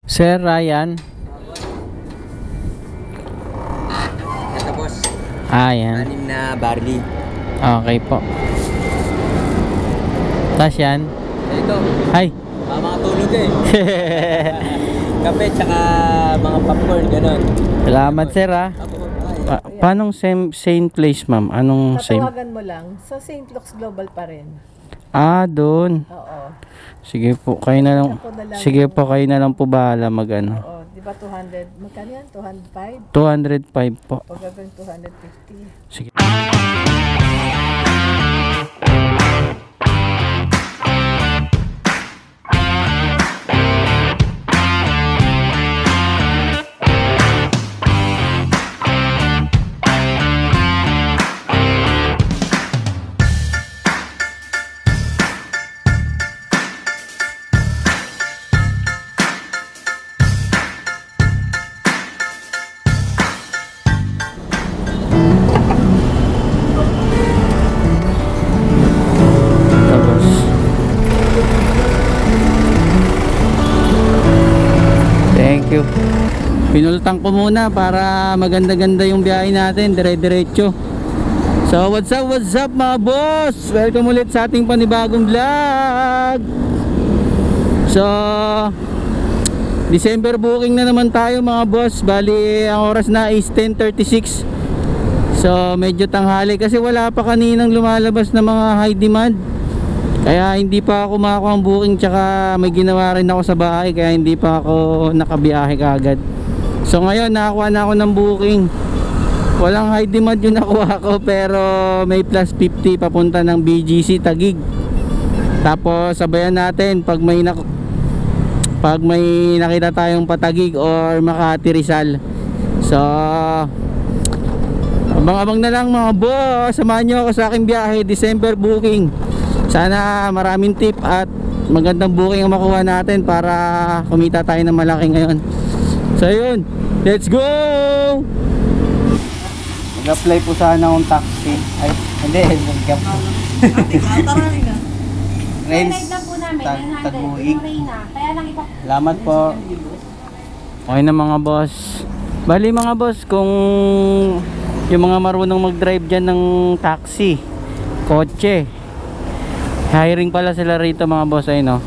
Sir Ryan. Ito boss, Yan. anim na barley. Okay po. Tas yan. Ito, Hi. mga tulog eh. Kape tsaka mga popcorn, gano'n. Salamat sir ha. Paanong same place ma'am? Anong same? Tatawagan mo lang. Sa St. Luke's Global pa rin. Doon. Oo. Sige po, kayo na lang. Sige po, kayo na lang po bahala mag-ano. Oo. Di ba 200? Magkano yan? 205? 205 po. O gagawin 250? Sige. Tapos. Thank you. Pinultang ko muna para maganda-ganda yung biyahe natin, dire-diretso. So what's up mga boss? Welcome ulit sa ating panibagong vlog. So December booking na naman tayo mga boss. Bali ang oras na is 10:36. So medyo tanghali kasi wala pa kaninang lumalabas na mga high demand. Kaya hindi pa ako makakuha ng booking, tsaka may ginawa rin ako sa bahay kaya hindi pa ako nakabiyahe kaagad. So ngayon nakakuha na ako ng booking. Walang high demand yung nakuha ko, pero may plus 50 papunta ng BGC Taguig. Tapos sabayan natin pag may nakita tayong Patagig or Makati Rizal. So abang-abang na lang mga boss. Samahan nyo ako sa aking biyahe, December booking. Sana maraming tip at magandang booking ang makuha natin para kumita tayo ng malaki ngayon. So yun, let's go! Mag-apply po sana akong taxi. Ay, hindi, mag-cap. Ride na po namin, 900. Taguig. Yung Reyna. Kaya lang ipa... Salamat po. Okay na mga boss. Bali mga boss, kung yung mga marunong mag-drive dyan ng taxi, kotse, hiring pala sila rito mga boss. Ay no,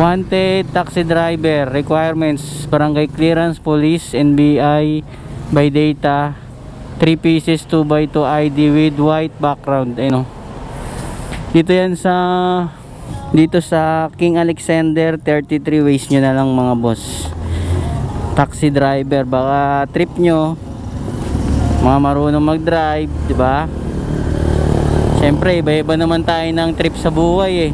wanted taxi driver, requirements, barangay clearance, police, NBI by data, 3 pieces 2x2 ID with white background. Ay no, dito yan dito sa King Alexander 33 ways nyo na lang mga boss. Taxi driver, baka trip nyo mga marunong mag-drive, di ba? Siyempre iba-iba naman tayo ng trip sa buhay eh.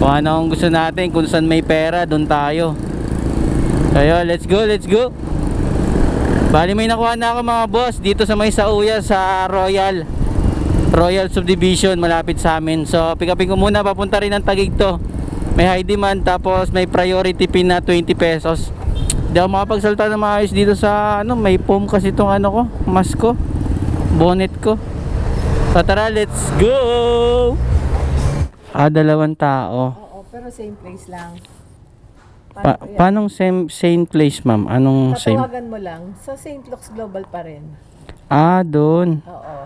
Kung ano ang gusto natin, kung saan may pera, doon tayo. Kaya let's go. Bali may nakuha na ako mga boss dito sa may Sauya sa Royal Subdivision, malapit sa amin. So pick upin ko muna, papunta rin ng Taguig to. May high demand, tapos may priority pin na 20 pesos. Hindi ako makapagsalta na maayos dito sa may foam kasi itong ko, mask ko, bonnet ko. So tara, let's go! Dalawang tao. Oo, pero same place lang. Paanong same place ma'am? Anong same? Tatawagan mo lang. Sa St. Luke's Global pa rin. Doon. Oo.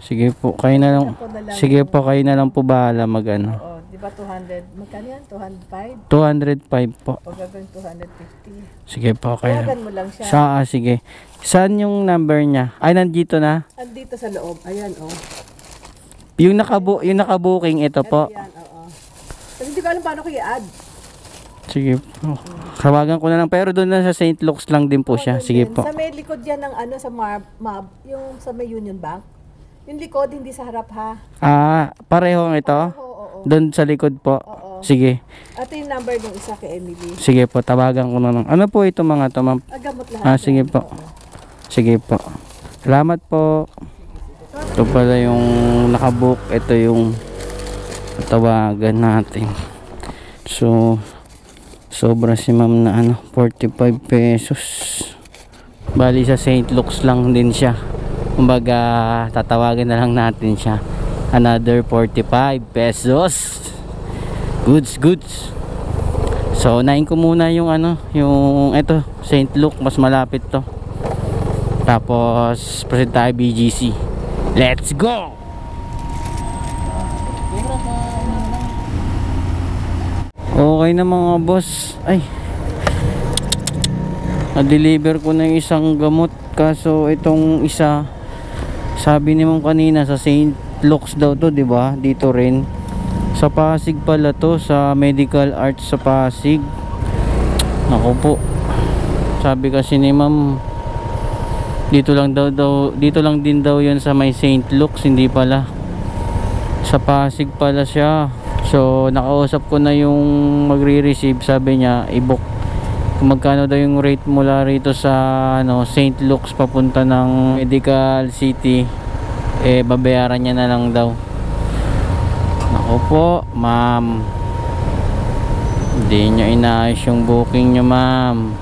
Sige po, kayo na lang. Sige po, kayo na lang po bahala mag-ano. Oo. Di ba 200? Magkano yan? 205? 205 po. O gagawin 250? Sige po, kayo. Tawagan mo lang siya. Sige. Saan yung number niya? Ay, nandito na. Andito sa loob. Ayan, oh. Yung nakabuking ito po. Yan, oo. Kasi hindi ko alam paano ko i-add. Sige po. Kawagan ko na lang, pero doon na sa St. Luke's lang din po siya. Doon Sige din. po. Sa may likod yan ng sa yung sa may Union Bank. Yung likod, hindi sa harap ha. Pareho ang ito? Oo. Doon sa likod po. Oo. Sige. At yung number ng isa kay Emily. Sige po, tawagan ko na lang. Ano po ito mga to, ma'am? Gamot lahat. Sige yan. po. Oo. Sige po. Salamat po. Ito pala yung nakabook. Ito yung tawagan natin. So sobra si ma'am na 45 pesos. Bali sa St. Luke's lang din siya. Kumbaga tatawagan na lang natin siya. Another 45 pesos. Goods. So unahin ko muna yung ano, yung ito, St. Luke, mas malapit to. Tapos proceed tayo BGC. Let's go! Okay na mga boss. Ay, na-deliver ko na yung isang gamot. Kaso itong isa, sabi ni ma'am kanina sa St. Luke's daw to, 'di ba? Dito rin. Sa Pasig pala to, sa Medical Arts sa Pasig. Naku po. Sabi kasi ni ma'am, dito lang din daw 'yon sa may St. Luke's, hindi pala. Sa Pasig pala siya. So nakausap ko na yung magre-receive, sabi niya i-book kung magkano daw yung rate mula rito sa ano, St. Luke's papunta ng Medical City, eh babayaran niya na lang daw. Naku po ma'am, hindi nyo inaayos yung booking nyo ma'am.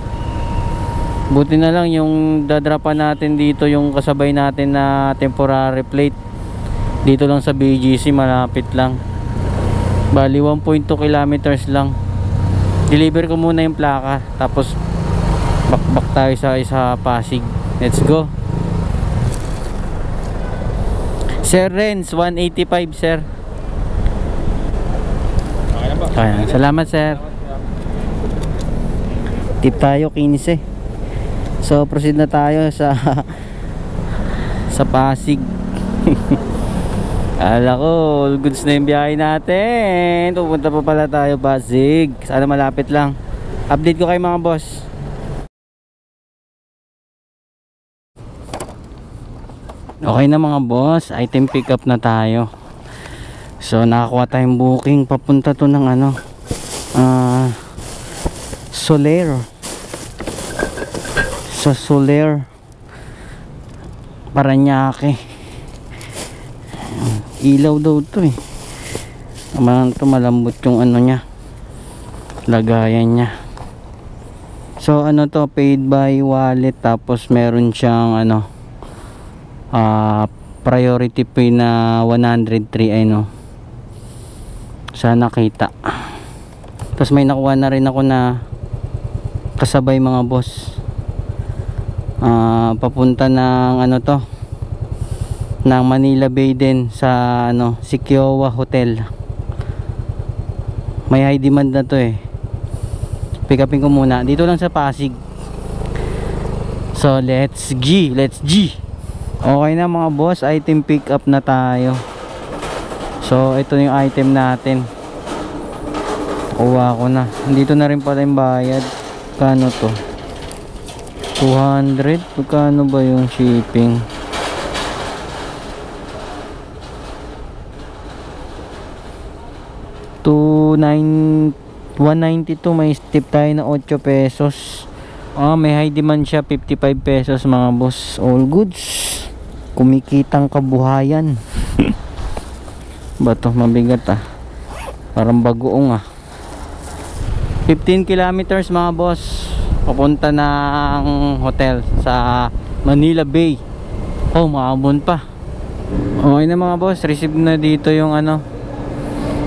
Buti na lang yung dadrapan natin dito, yung kasabay natin na temporary plate, dito lang sa BGC, malapit lang. Bali 1.2 kilometers lang. Deliver ko muna yung plaka, tapos bakbak tayo sa Pasig. Let's go. Sir Renz 185 sir. Okay na po. Ayan, salamat sir. Tip tayo 15. So proceed na tayo sa sa Pasig. Ala ko, all goods na yung biyahe natin. Pupunta pa pala tayo Pasig. Sana malapit lang. Update ko kayo mga boss. Okay na mga boss, item pick up na tayo. So nakakuha tayong booking papunta to ng ano, Soler. Sa Soler, Paranaque. Ilaw daw to eh. Malambot yung ano nya, lagayan nya. So ano to, paid by wallet, tapos meron siyang ano, priority pay na 103 ay no. Sana kita. Tapos may nakuha na rin ako na kasabay mga boss. Papunta ng ano to, ng Manila Bay din, sa ano, Sikiowa Hotel. May high demand na to eh. Pick upin ko muna dito lang sa Pasig. So let's G. Okay na mga boss, item pick up na tayo. So ito yung item natin. Kuha ko na. Dito na rin pala yung bayad. Kano to? 200. Kano ba yung shipping? 192. May tip tayo na 8 pesos. May high demand siya, 55 pesos mga boss. All goods. Kumikitang kabuhayan. Bato mabigat parang bagoong 15 kilometers mga boss, papunta ng hotel sa Manila Bay. Maabon pa. Okay na mga boss, receive na dito yung ano,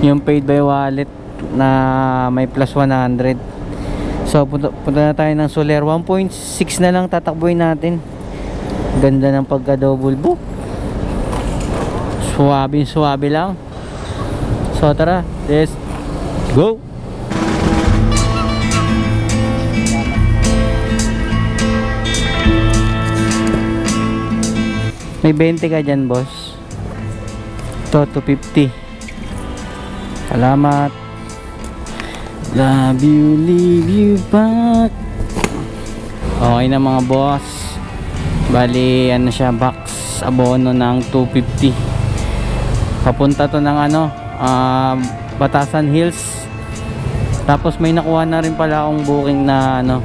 yung paid by wallet na may plus 100. So punta na tayo ng Soler. 1.6 na lang tatakbuhin natin. Ganda ng pagka double book. Suwabe lang. So tara, let's go. May 20 ka dyan boss. Ito 250. Salamat. Love you, leave you back. Okay na mga boss. Bali ano siya, box abono ng 250. Papunta to ng ano, Batasan Hills. Tapos may nakuha na rin pala akong booking na ano,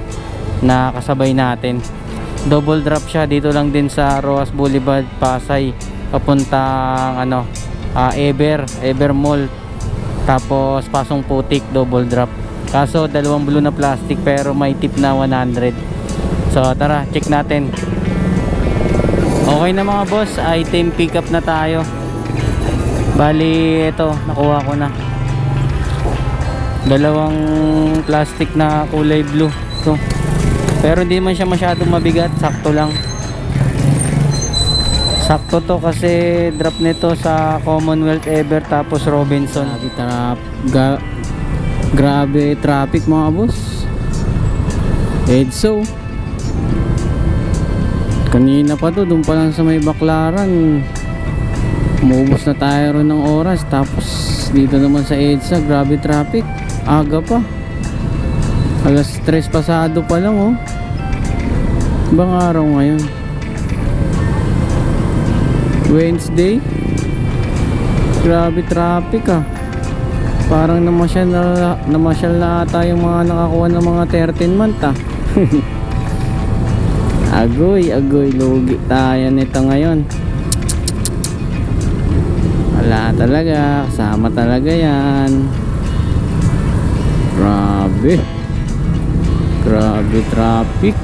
na kasabay natin. Double drop siya dito lang din sa Roas Boulevard, Pasay, papuntang ano, Ever Mall. Tapos pasong Putik, double drop. Kaso dalawang blue na plastic pero may tip na 100. So tara, check natin. Okay na mga boss, item pick up na tayo. Bali ito, nakuha ko na. Dalawang plastic na kulay blue to. Pero hindi man siya masyadong mabigat, sakto lang. Sakto to kasi drop nito sa Commonwealth Ever tapos Robinson. Grabe traffic mga boss. EDSO. Kanina pa to, doon pa lang sa may Baclaran. Umubos na tayo ron ng oras. Tapos dito naman sa EDSA, grabe traffic. Aga pa. Alas 3 pasado pa lang oh. Ibang araw ngayon. Wednesday. Grabe traffic ah. Parang namasyal na ata yung mga nakakuha ng mga 13 month ah. Agoy, lugi tayo nito ngayon. Wala talaga, kasama talaga yan. Grabe traffic.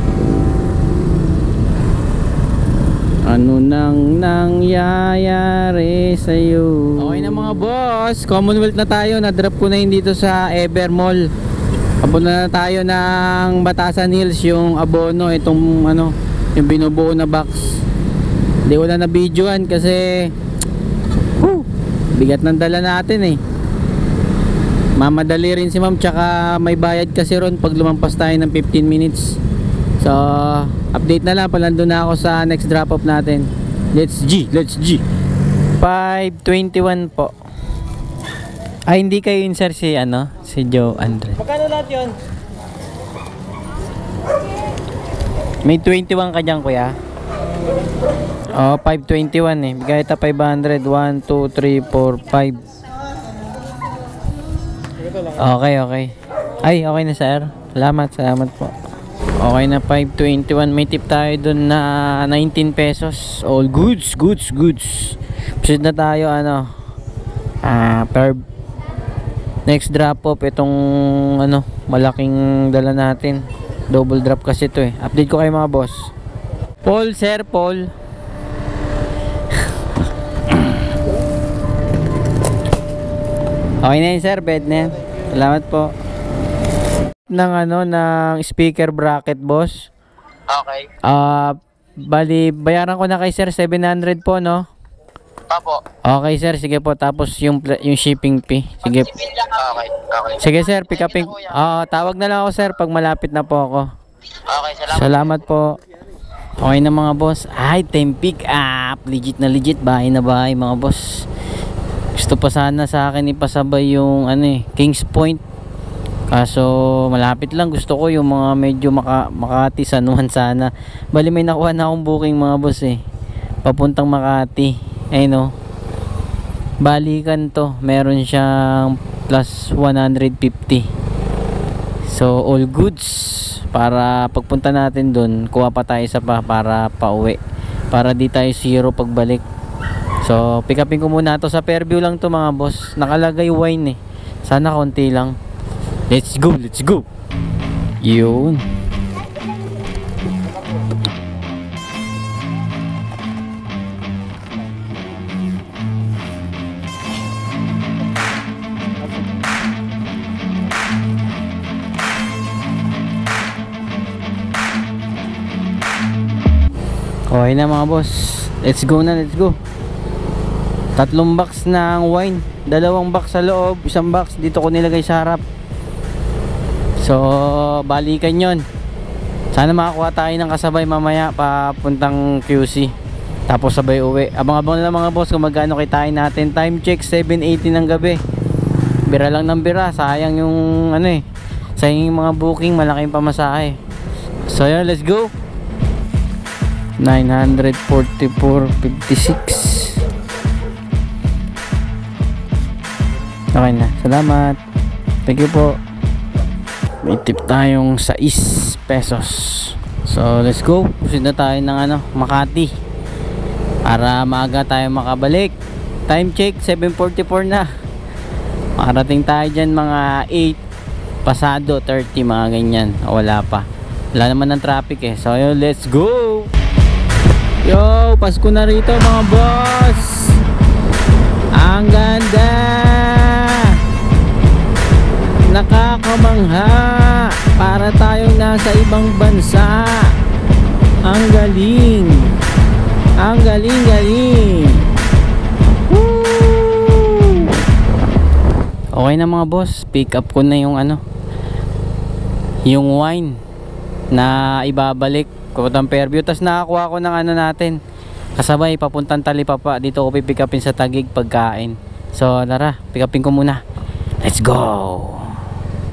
Ano nang nangyayari sa'yo? Okay na mga boss, Commonwealth na tayo. Na-drop ko na yun dito sa Ever Mall. Papunta na tayo ng Batasan Hills, yung abono, itong ano, yung binubuo na box. Hindi ko na na-videoan kasi bigat ng dala natin eh. Mamadali rin si ma'am, tsaka may bayad kasi ron pag lumampas tayo ng 15 minutes. So update na lang, palando na ako sa next drop off natin. Let's G 521 po. Ay hindi kayo yun sir, si ano, si Joe Andre. Magkano lahat yun? May 21 ka dyan kuya? Oh 521 eh. Bigay ito 500. 1, 2, 3, 4, 5. Okay. Ay okay na sir. Salamat po. Okay na 521. May tip tayo dun na 19 pesos. All goods. Proceed na tayo ano. Per next drop off itong ano, malaking dala natin. Double drop kasi ito eh. Update ko kayo mga boss. Paul sir, Paul. Okay na yun sir, bed na yan. Salamat po. Ng ano, ng speaker bracket boss. Okay. Bali, bayaran ko na kay sir 700 po no? Papo. Okay sir, sige po. Tapos yung shipping fee. Sige. Okay. Sige sir, pick upin. Tawag na lang ako sir pag malapit na po ako. Okay, Salamat po. Okay na mga boss. Ay, time pick up. Legit na legit. Bahay na bahay mga boss. Gusto pa sana sa akin ipasabay yung ano eh, Kings Point. Kaso malapit lang. Gusto ko yung mga medyo Makati, San Juan sana. Bali may nakuha na akong booking mga boss eh. Papuntang Makati. Ayun oh. Balikan to. Meron siyang plus 150. So all goods. Para pagpunta natin dun, kuha pa tayo isa pa para pauwi. Para di tayo zero pagbalik. So pick upin ko muna to sa Fairview lang to mga boss. Nakalagay wine eh. Sana konti lang. Let's go. Yun. Okay na mga boss. Let's go. 3 box ng wine. 2 box sa loob, 1 box dito ko nilagay sa harap. So balikan yon. Sana makakuha tayo ng kasabay mamaya papuntang QC. Tapos sabay uwi. Abang-abang na lang mga boss kung magkano kitain natin. Time check 7:80 ng gabi. Bira lang ng bira. Sayang yung ano eh. Sayang yung mga booking, malaking pamasahe. So yun, let's go. 944.56. Okay na, salamat. Thank you po. May tip tayong 6 pesos. So let's go. Proceed na tayo ng ano, Makati. Para maaga tayo makabalik. Time check 7:44 na. Makarating tayo dyan mga 8 pasado 30 mga ganyan. Wala pa. Wala naman ng traffic eh. So yun, let's go. Yo, Pasko na rito mga boss. Ang ganda. Nakakamangha. Para tayong nasa ibang bansa. Ang galing. Ang galing. Woo! Okay na mga boss, pick up ko na yung yung wine na ibabalik Kotang Fairview. Tapos nakakuha ko ng natin kasabay papuntang Talipapa. Dito ko pipick upin sa Taguig pagkain. So tara, pick upin ko muna. Let's go.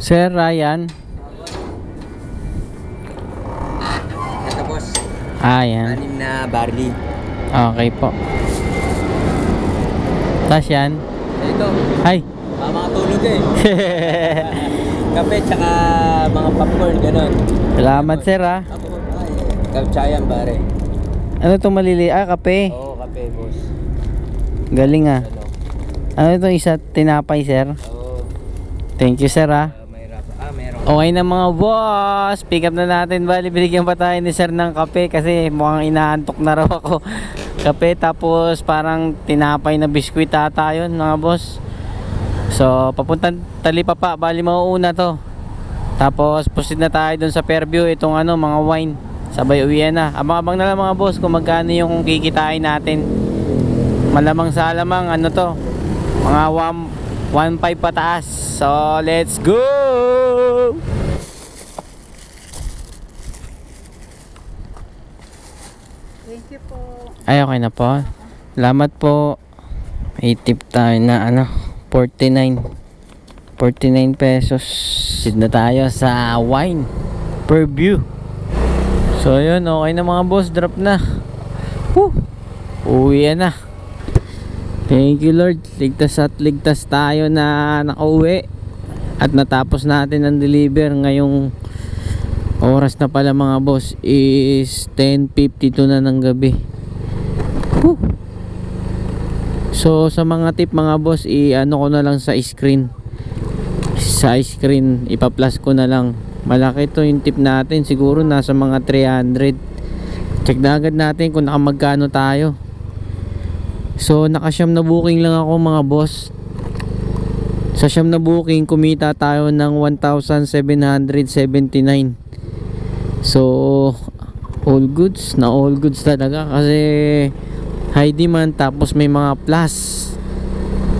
Sir Ryan. Ito boss, Ayan. 6 na barley. Okay po. Tapos yan. Ito, Hi. mga tulog Kape tsaka mga popcorn, ganon. Salamat sir ha. Ako, kapchayan pare. Ano itong malili? Kape. Oo, kape boss. Galing ah. Ano? Ano itong isa? Tinapay sir? Oo, Thank you sir ha. mahirap. Meron. Okay na mga boss, pick up na natin. Bali, binigyan pa tayo ni sir ng kape kasi mukhang inaantok na raw ako. Kape tapos parang tinapay na biskwit ata yun mga boss. So papuntang Talipapa, bali mauuna to. Tapos proceed na tayo dun sa Fairview. Itong mga wine, sabay uwian na. Abang-abang na lang mga boss kung magkano yung kikitain natin. Malamang sa alamang to, mga 1.5 pataas. So let's go. Thank you po. Ay, okay na po. Salamat po. May tip tayo na 49 pesos. Sid na tayo sa wine per view. So yun, okay na mga boss. Drop na. Woo! Uwi na. Thank you Lord. Ligtas at ligtas tayo na nakauwi. At natapos natin ang deliver. Ngayong oras na pala mga boss is 10:52 na ng gabi. Woo! So sa mga tip mga boss, ko na lang sa screen. Sa screen ipa-plus ko na lang. Malaki to yung tip natin, siguro nasa mga 300. Check na agad natin kung nakamagkano tayo. So naka-siyam na booking lang ako mga boss. Sa siyam na booking kumita tayo ng 1,779. So all goods talaga kasi high demand, tapos may mga plus,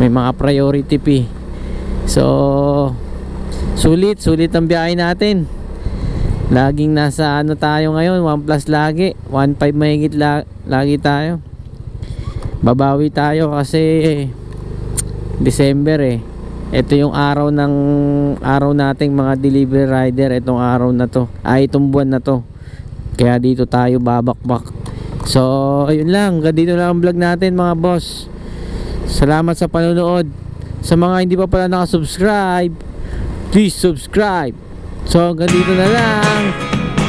may mga priority fee. So sulit ang biyahe natin. Laging nasa tayo ngayon, 1 plus lagi, 1.5 mahigit lagi tayo. Babawi tayo kasi December ito yung araw nating mga delivery rider. Itong araw na to, itong buwan na to, kaya dito tayo babakbak. So ayun lang, dito lang ang vlog natin mga boss. Salamat sa panonood. Sa mga hindi pa pala nakasubscribe, please subscribe. So hanggang dito na lang.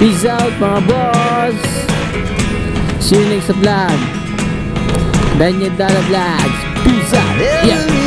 Peace out mga boss. See you next vlog. Daniel Dala Vlogs. Peace out. Yeah.